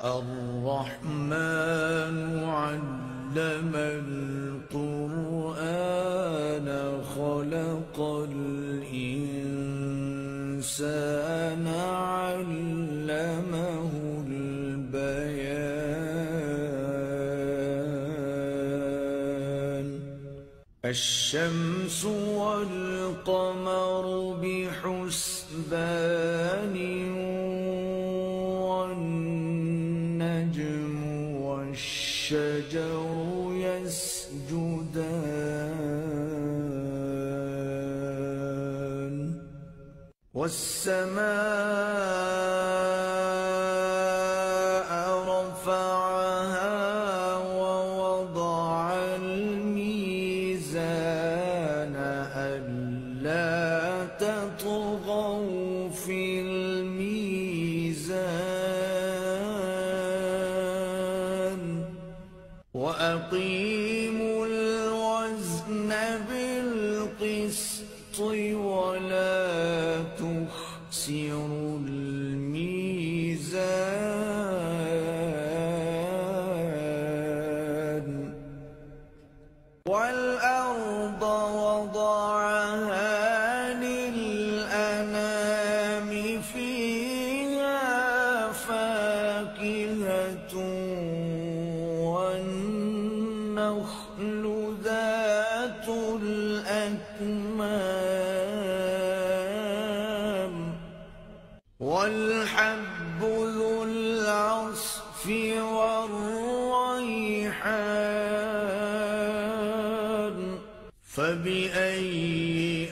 الرحمن علم القرآن خلق الإنسان علمه البيان الشمس والقمر بحسبان والشجر يسجدان والسماء رفعها ووضع الميزان ألا تطغوا في الميزان وأقيموا الوزن بالقسط ولا تخسروا الميزان والأرض وضعها للأنام فيها فاكهة والنخل ذات الأكمام والحب ذو العصف والريحان فبأي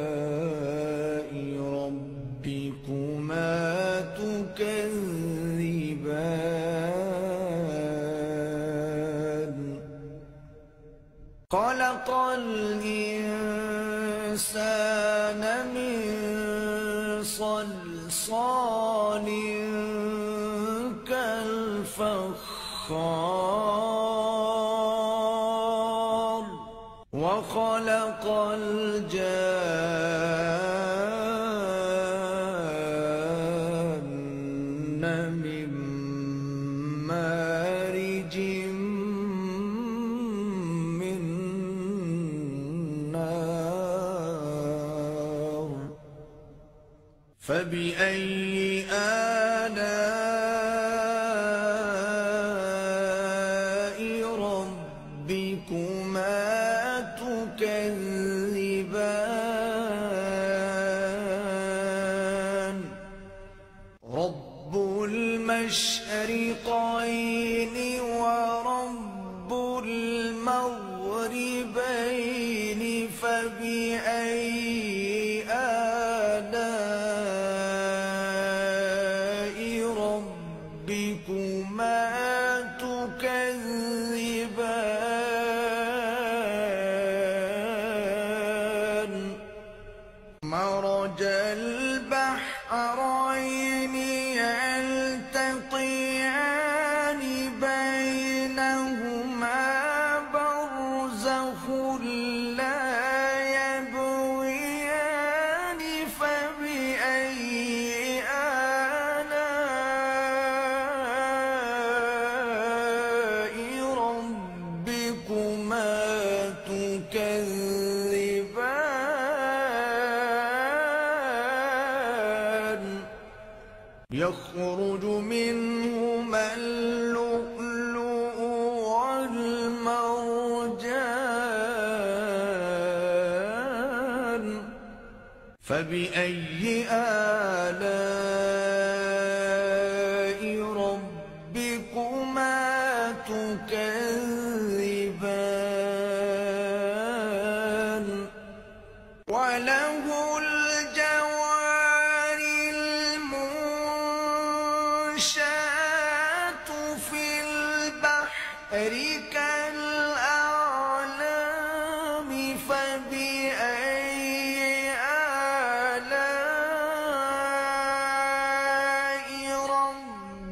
آلاء ربكما تكذبان خلق الإنسان من صلصال كالفخار وخلق الجان من مارج من نار فبأي آلاء ربكما تكذبان رب المشرقين ورب المغربين فبأي آلاء ربكما تكذبان مرج البحرين يلتقيان بينهما برزخ لا يبغيان فبأي آلاء ربكما تكذبان يخرج منهما اللؤلؤ والمرجان فبأي آلاء ربكما تكذبان وله الجوار المنشآت في البحر كالأعلام فبأي آلاء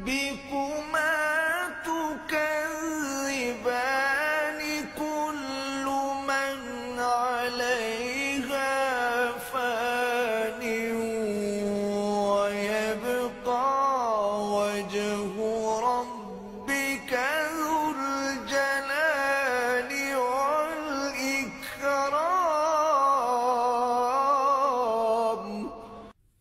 ربكما تكذبان كل من عليها فان